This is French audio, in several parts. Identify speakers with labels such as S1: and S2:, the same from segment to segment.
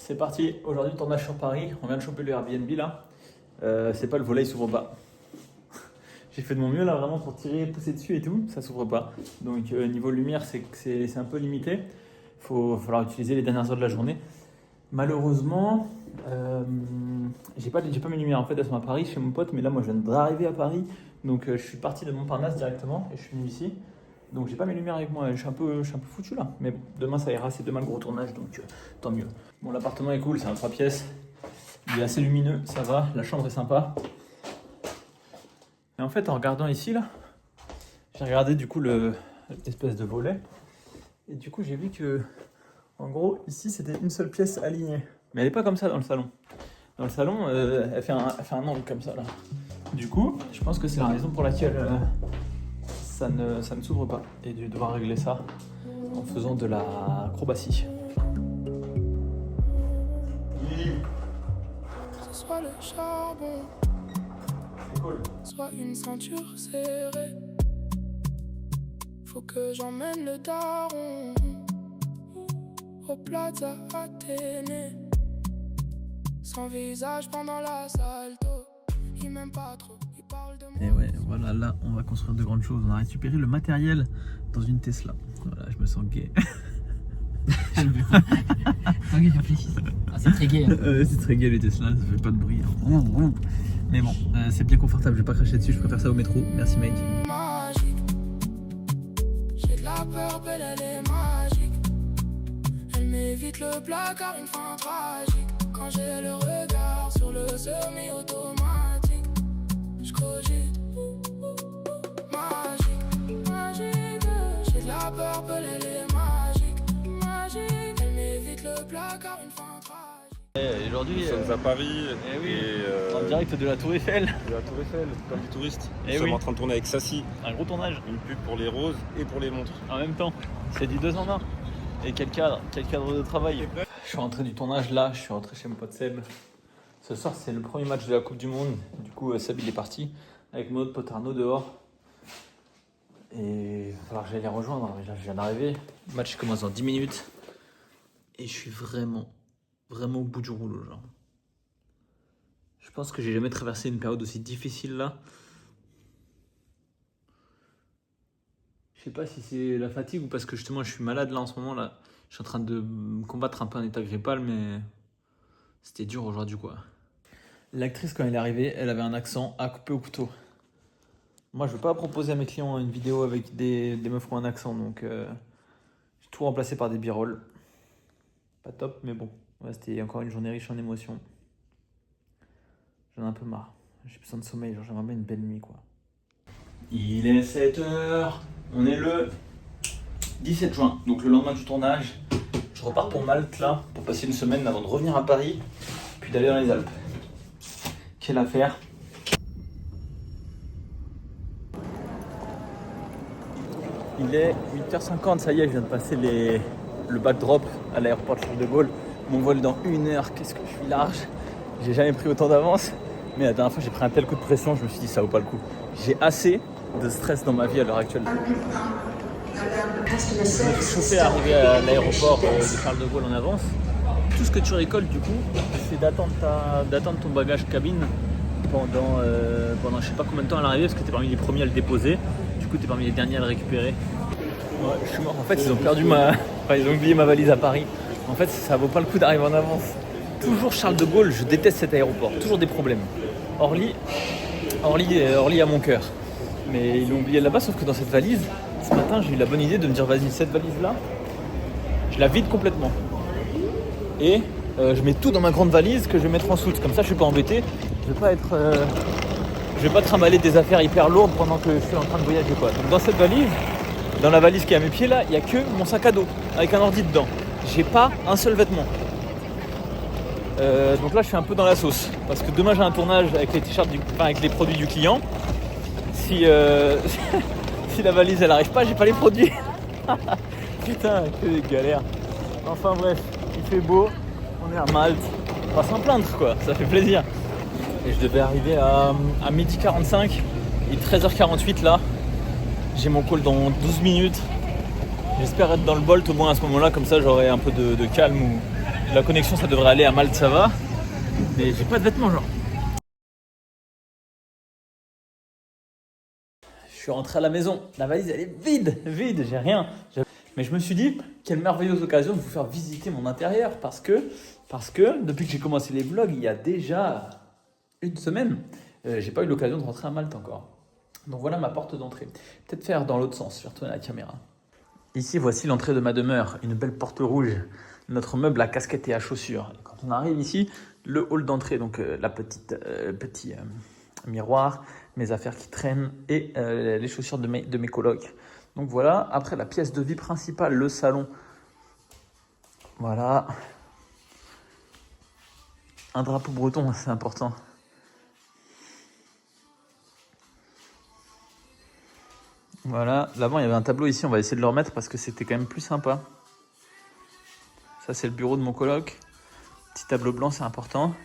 S1: C'est parti, aujourd'hui tournage sur Paris, on vient de choper le Airbnb là. C'est pas le volet, il s'ouvre pas. J'ai fait de mon mieux là vraiment pour tirer, pousser dessus et tout, ça s'ouvre pas. Donc niveau lumière c'est un peu limité. Il va falloir utiliser les dernières heures de la journée. Malheureusement, j'ai pas mes lumières en fait, elles sont à Paris chez mon pote, mais là moi je viens d'arriver à Paris. Donc je suis parti de Montparnasse directement et je suis venu ici. Donc j'ai pas mes lumières avec moi, je suis un peu foutu là. Mais demain ça ira, c'est demain le gros tournage, donc tant mieux. Bon, l'appartement est cool, c'est un 3 pièces. Il est assez lumineux, ça va, la chambre est sympa. Et en fait en regardant ici là, j'ai regardé du coup l'espèce de volet. Et du coup j'ai vu que en gros ici c'était une seule pièce alignée. Mais elle est pas comme ça dans le salon. Dans le salon elle fait un angle comme ça là. Du coup je pense que c'est la raison pour laquelle ça ne s'ouvre pas. Et je vais devoir régler ça en faisant de l'acrobatie.
S2: Soit le charbon,
S1: C'est cool.
S2: soit une ceinture serrée. Faut que j'emmène le daron au Plaza Athénée. Son visage pendant l'assalto, il m'aime pas trop, il parle de moi.
S1: Et ouais, voilà, là on va construire de grandes choses. On a récupéré le matériel dans une Tesla. Voilà, je me sens gay.
S3: Tant que je réfléchisse. Ah, c'est très gay. Hein.
S1: C'est très gay les Tesla, ça fait pas de bruit. Mais bon, c'est bien confortable, je vais pas cracher dessus, je préfère ça au métro. Merci mec.
S2: Magique. J'ai de la peur, belle, elle est magique. Elle m'évite le placard, une fin tragique. Quand j'ai le regard sur le semi-automatique, je cogite. Magique, magique. J'ai de la peur, belle, elle est magique. Magique. Elle m'évite le placard, une fin tragique.
S1: Aujourd'hui,
S4: Nous sommes à Paris
S1: en direct de la Tour Eiffel.
S4: de la Tour Eiffel, comme des touristes. Nous
S1: Eh
S4: sommes
S1: oui.
S4: en train de tourner avec Sassy,
S1: Un gros tournage
S4: une pub pour les roses et pour les montres.
S1: en même temps. C'est du 2 en 1. Et quel cadre de travail. Je suis rentré du tournage là, je suis rentré chez mon pote Seb. Ce soir c'est le premier match de la Coupe du Monde. Du coup Seb il est parti avec mon autre pote Arnaud dehors. Et il va falloir que j'aille les rejoindre. Mais là je viens d'arriver. Le match commence dans 10 minutes. Et je suis vraiment au bout du rouleau genre. Je pense que j'ai jamais traversé une période aussi difficile là. Je sais pas si c'est la fatigue ou parce que justement je suis malade là en ce moment là. Je suis en train de me combattre un peu un état grippal mais c'était dur aujourd'hui quoi. L'actrice quand elle est arrivée, elle avait un accent à couper au couteau. Moi je veux pas proposer à mes clients une vidéo avec des meufs qui ont un accent donc j'ai tout remplacé par des b-rolls. Pas top mais bon. Ouais, c'était encore une journée riche en émotions. J'en ai un peu marre. J'ai besoin de sommeil, genre j'aimerais bien une belle nuit quoi. Il est 7h, on est le 17 juin, donc le lendemain du tournage. Je repars pour Malte là, pour passer une semaine avant de revenir à Paris, puis d'aller dans les Alpes. Quelle affaire. Il est 8h50, ça y est, je viens de passer le backdrop à l'aéroport Charles de Gaulle. Mon vol dans 1 heure, qu'est-ce que je suis large. J'ai jamais pris autant d'avance, mais la dernière fois j'ai pris un tel coup de pression, je me suis dit ça vaut pas le coup. J'ai assez de stress dans ma vie à l'heure actuelle. Je me suis chauffé à arriver à l'aéroport de Charles de Gaulle en avance. Tout ce que tu récoltes du coup, c'est d'attendre ton bagage cabine pendant je sais pas combien de temps à l'arrivée, parce que tu es parmi les premiers à le déposer. Du coup tu es parmi les derniers à le récupérer. Ouais, je suis mort. En fait ils ont ils ont oublié ma valise à Paris. En fait ça vaut pas le coup d'arriver en avance. Toujours Charles de Gaulle, je déteste cet aéroport, toujours des problèmes. Orly à mon cœur. Mais ils l'ont oublié là-bas, sauf que dans cette valise, ce matin j'ai eu la bonne idée de me dire vas-y, cette valise-là, je la vide complètement. Et je mets tout dans ma grande valise que je vais mettre en soute, comme ça je suis pas embêté. Je vais pas trimballer des affaires hyper lourdes pendant que je suis en train de voyager quoi. Donc dans cette valise, dans la valise qui est à mes pieds là, il n'y a que mon sac à dos avec un ordi dedans. J'ai pas un seul vêtement. Donc là je suis un peu dans la sauce parce que demain j'ai un tournage avec les t-shirts avec les produits du client. Si la valise elle arrive pas, j'ai pas les produits. Putain, que des galères. Enfin bref, il fait beau, on est à Malte, on va s'en plaindre quoi, ça fait plaisir. Et je devais arriver à 12h45, il est 13h48 là. J'ai mon call dans 12 minutes. J'espère être dans le Bolt au moins à ce moment-là, comme ça j'aurai un peu de calme ou La connexion, ça devrait aller. À Malte, ça va. Mais j'ai pas de vêtements, genre. Je suis rentré à la maison. La valise, elle est vide. J'ai rien. Mais je me suis dit, quelle merveilleuse occasion de vous faire visiter mon intérieur. Parce que depuis que j'ai commencé les vlogs, il y a déjà une semaine, j'ai pas eu l'occasion de rentrer à Malte encore. Donc voilà ma porte d'entrée. Peut-être faire dans l'autre sens, je vais retourner la caméra. Ici, voici l'entrée de ma demeure. Une belle porte rouge. Notre meuble à casquette et à chaussures. Et quand on arrive ici, le hall d'entrée, donc la petit miroir, mes affaires qui traînent et les chaussures de mes colocs. Donc voilà, après la pièce de vie principale, le salon. Voilà. Un drapeau breton, c'est important. Voilà, là-bas il y avait un tableau ici, on va essayer de le remettre parce que c'était quand même plus sympa. Ça c'est le bureau de mon coloc. Petit tableau blanc, c'est important.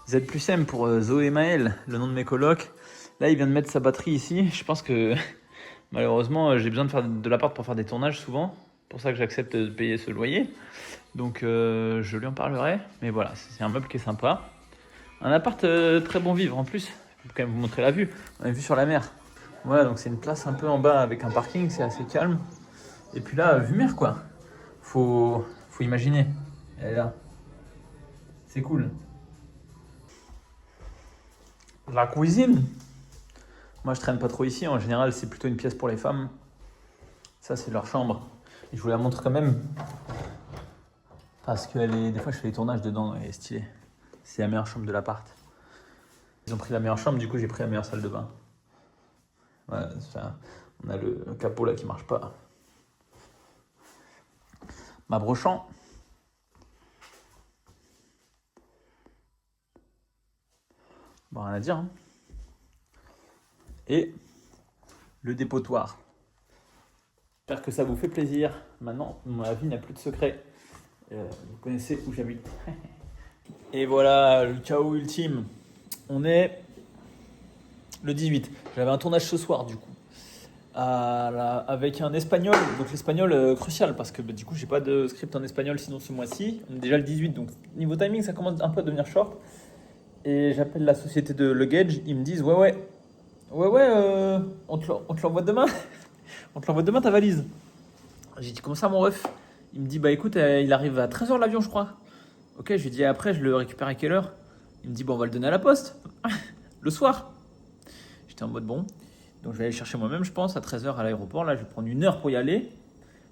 S1: Z+M pour Zoé et Maël, le nom de mes colocs. Là il vient de mettre sa batterie ici. Je pense que malheureusement j'ai besoin de faire de l'appart pour faire des tournages souvent. C'est pour ça que j'accepte de payer ce loyer. Donc je lui en parlerai. Mais voilà, c'est un meuble qui est sympa. Un appart très bon vivre en plus. Je peux quand même vous montrer la vue. On a une vue sur la mer. Voilà, donc c'est une place un peu en bas avec un parking, c'est assez calme. Et puis là, vue mer quoi. Faut imaginer. Elle est là. C'est cool. La cuisine. Moi je traîne pas trop ici, en général c'est plutôt une pièce pour les femmes. Ça c'est leur chambre. Et je vous la montre quand même. Parce que des fois je fais les tournages dedans, elle est stylée. C'est la meilleure chambre de l'appart. Ils ont pris la meilleure chambre, du coup j'ai pris la meilleure salle de bain. Voilà, on a le capot là qui marche pas. Ma brochant. Bon, rien à dire. Hein. Et le dépotoir. J'espère que ça vous fait plaisir. Maintenant, ma vie n'a plus de secret. Vous connaissez où j'habite. Et voilà, le chaos ultime. On est le 18. J'avais un tournage ce soir du coup. Avec un espagnol. Donc l'espagnol crucial parce que du coup j'ai pas de script en espagnol sinon ce mois-ci. On est déjà le 18 donc niveau timing ça commence un peu à devenir short. Et j'appelle la société de luggage. Ils me disent ouais, on te l'envoie demain. On te l'envoie demain ta valise. J'ai dit comment ça mon ref? Il me dit bah écoute il arrive à 13h l'avion je crois. Ok, je lui dis après je le récupère à quelle heure? Il me dit bon on va le donner à la poste. Le soir. J'étais en mode bon. Donc je vais aller chercher moi-même je pense à 13h à l'aéroport. Là je vais prendre 1 heure pour y aller.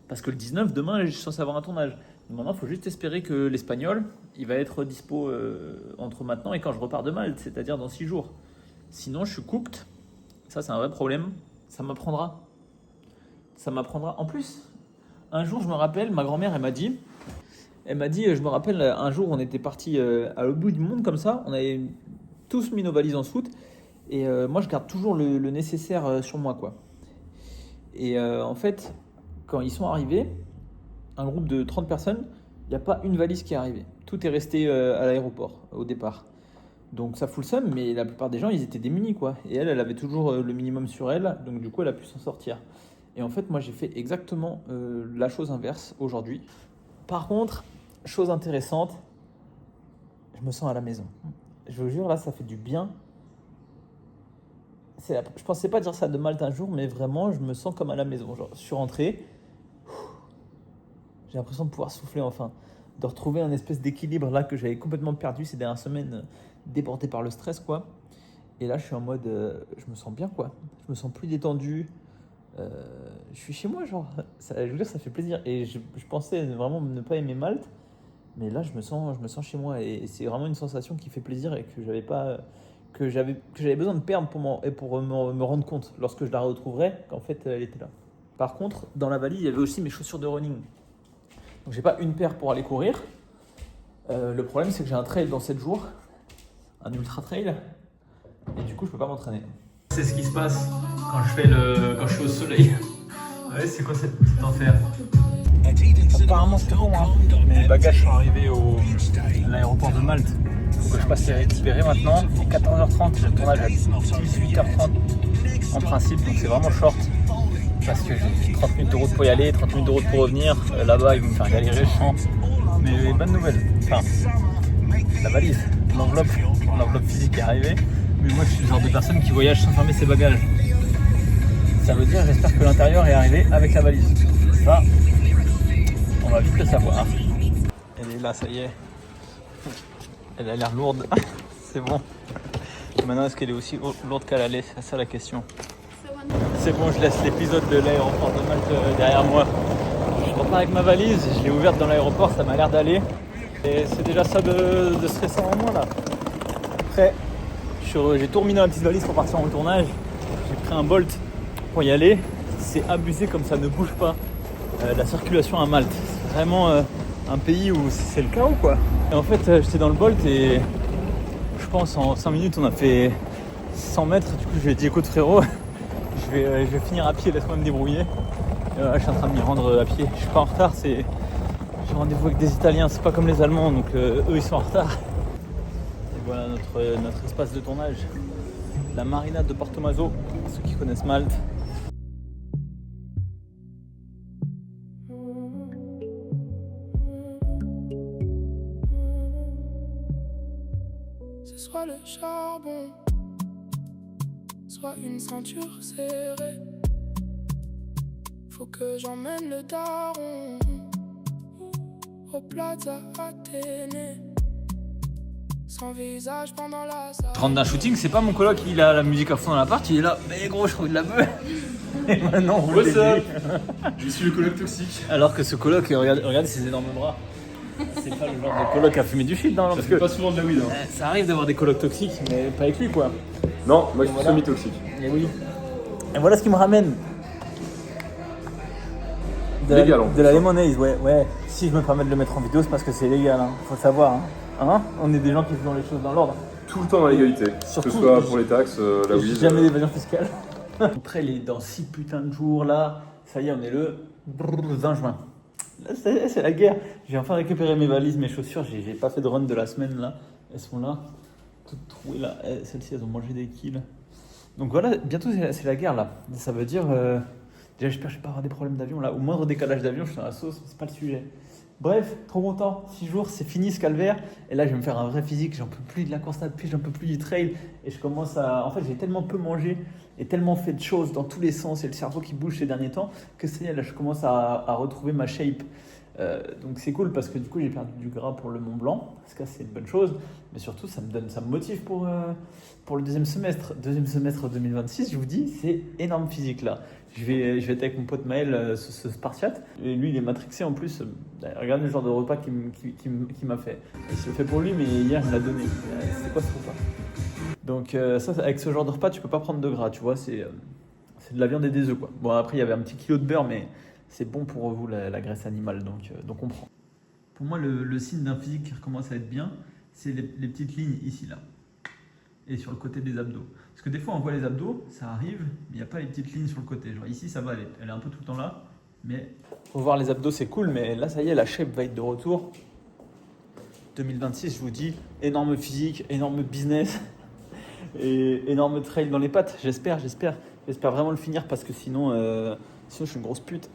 S1: Parce que le 19 demain je suis censé avoir un tournage. Donc maintenant il faut juste espérer que l'espagnol il va être dispo entre maintenant et quand je repars de Malte. C'est-à-dire dans 6 jours. Sinon je suis cooked. Ça c'est un vrai problème. Ça m'apprendra. En plus, un jour je me rappelle, ma grand-mère elle m'a dit, je me rappelle un jour on était partis à l'autre bout du monde comme ça. On avait tous mis nos valises en soute. Et moi, je garde toujours le nécessaire sur moi, quoi. Et en fait, quand ils sont arrivés, un groupe de 30 personnes, il n'y a pas une valise qui est arrivée. Tout est resté à l'aéroport, au départ. Donc ça fout le seum, mais la plupart des gens, ils étaient démunis, quoi. Et elle avait toujours le minimum sur elle, donc du coup, elle a pu s'en sortir. Et en fait, moi, j'ai fait exactement la chose inverse aujourd'hui. Par contre, chose intéressante, je me sens à la maison. Je vous jure, là, ça fait du bien. Je pensais pas dire ça de Malte un jour, mais vraiment, je me sens comme à la maison. Genre, je suis rentré, j'ai l'impression de pouvoir souffler enfin, de retrouver un espèce d'équilibre là que j'avais complètement perdu ces dernières semaines, débordé par le stress, quoi. Et là, je suis en mode, je me sens bien, quoi. Je me sens plus détendu. Je suis chez moi, genre. Ça, je veux dire, ça fait plaisir. Et je pensais vraiment ne pas aimer Malte, mais là, je me sens chez moi. Et c'est vraiment une sensation qui fait plaisir et que j'avais pas. Que j'avais besoin de perdre pour me rendre compte lorsque je la retrouverai qu'en fait elle était là. Par contre, dans la valise, il y avait aussi mes chaussures de running. Donc j'ai pas une paire pour aller courir. Le problème c'est que j'ai un trail dans 7 jours, un ultra trail, et du coup je peux pas m'entraîner. C'est ce qui se passe quand je suis au soleil. Ouais, c'est quoi cet enfer? Apparemment c'est bon, hein. Mes bagages sont arrivés à l'aéroport de Malte. Faut que je passe les récupérer maintenant. Il est 14h30, j'ai le tournage à 18h30 en principe, donc c'est vraiment short. Parce que j'ai 30 minutes de route pour y aller, 30 minutes de route pour revenir. Là-bas, ils vont me faire galérer, je sens. Mais bonne nouvelle. enfin, la valise, l'enveloppe physique est arrivée. Mais moi, je suis le genre de personne qui voyage sans fermer ses bagages. Ça veut dire, j'espère que l'intérieur est arrivé avec la valise. Ça, on va vite le savoir. Elle est là, ça y est. Elle a l'air lourde. C'est bon. Maintenant, est-ce qu'elle est aussi lourde qu'elle allait? C'est ça la question. C'est bon, je laisse l'épisode de l'aéroport de Malte derrière moi. Je repars avec ma valise, je l'ai ouverte dans l'aéroport, ça m'a l'air d'aller. Et c'est déjà ça de stressant en moi là. Après, j'ai tout remis dans la petite valise pour partir en tournage. J'ai pris un Bolt pour y aller. C'est abusé comme ça ne bouge pas. La circulation à Malte, c'est vraiment un pays où c'est le chaos quoi. Et en fait, j'étais dans le Bolt et je pense en 5 minutes on a fait 100 mètres. Du coup, je lui ai dit écoute frérot, je vais finir à pied, laisse-moi me débrouiller. Et je suis en train de m'y rendre à pied. Je suis pas en retard, j'ai rendez-vous avec des Italiens, c'est pas comme les Allemands, donc eux ils sont en retard. Et voilà notre espace de tournage, la marina de Porto Maso, ceux qui connaissent Malte.
S2: C'est soit le charbon, soit une ceinture serrée. Faut que j'emmène le daron au Plaza Athénée. Sans visage pendant la salle.
S1: Je rentre d'un shooting, c'est pas mon coloc, il a la musique à fond dans l'appart, il est là, mais gros, je trouve de la beuh. Et maintenant, on
S4: What's up?
S1: dit.
S4: Je suis le coloc toxique.
S1: Alors que ce coloc, regarde ses énormes bras. C'est pas le genre de coloc à fumer du shit, non?
S4: Ça
S1: Parce
S4: fait
S1: que
S4: pas souvent de la weed. Hein.
S1: ça arrive d'avoir des colocs toxiques, mais pas avec lui, quoi.
S4: Non, moi je suis
S1: Voilà.
S4: semi-toxique.
S1: Et oui. Et voilà ce qui me ramène.
S4: Légal, en
S1: De
S4: plus,
S1: la
S4: hein.
S1: lemonade, ouais. Si je me permets de le mettre en vidéo, c'est parce que c'est légal, hein. Faut savoir, hein. On est des gens qui font les choses dans l'ordre.
S4: Tout le temps dans l'égalité.
S1: Surtout,
S4: que ce soit pour les taxes, la weed.
S1: Jamais d'évasion fiscale. Après, il est dans 6 putains de jours là. Ça y est, on est le 20 juin. Là, c'est la guerre. J'ai enfin récupéré mes valises, mes chaussures. J'ai pas fait de run de la semaine là. Elles sont là. Toutes trouées là. Celles-ci, elles ont mangé des kills. Donc voilà, bientôt c'est la guerre là. Ça veut dire. Déjà, j'espère que je vais pas avoir des problèmes d'avion là. Au moindre décalage d'avion, je suis dans la sauce. C'est pas le sujet. Bref, trop content. 6 jours, c'est fini ce calvaire. Et là, je vais me faire un vrai physique. J'en peux plus de la course à pied, j'en peux plus du trail. Et je commence à. En fait, j'ai tellement peu mangé et tellement fait de choses dans tous les sens et le cerveau qui bouge ces derniers temps que c'est là, je commence à retrouver ma shape. Donc c'est cool parce que du coup, j'ai perdu du gras pour le Mont Blanc. Parce que c'est une bonne chose. Mais surtout, ça me motive pour le deuxième semestre. Deuxième semestre 2026, je vous dis, c'est énorme physique là. Je vais être avec mon pote Maël, ce Spartiate. Et lui, il est matrixé en plus. Regardez le genre de repas qu'il m'a fait. Il se le fait pour lui, mais hier, il me l'a donné. C'est quoi ce repas? Donc, ça, avec ce genre de repas, tu peux pas prendre de gras, tu vois. C'est de la viande et des œufs, quoi. Bon, après, il y avait un petit kilo de beurre, mais c'est bon pour vous, la graisse animale. Donc on prend. Pour moi, le signe d'un physique qui recommence à être bien, c'est les petites lignes ici, là. Et sur le côté des abdos. Parce que des fois, on voit les abdos, ça arrive, mais il n'y a pas les petites lignes sur le côté. Genre ici, ça va, elle est un peu tout le temps là. Mais faut voir les abdos, c'est cool, mais là, ça y est, la shape va être de retour. 2026, je vous dis, énorme physique, énorme business et énorme trail dans les pattes. J'espère vraiment le finir parce que sinon je suis une grosse pute.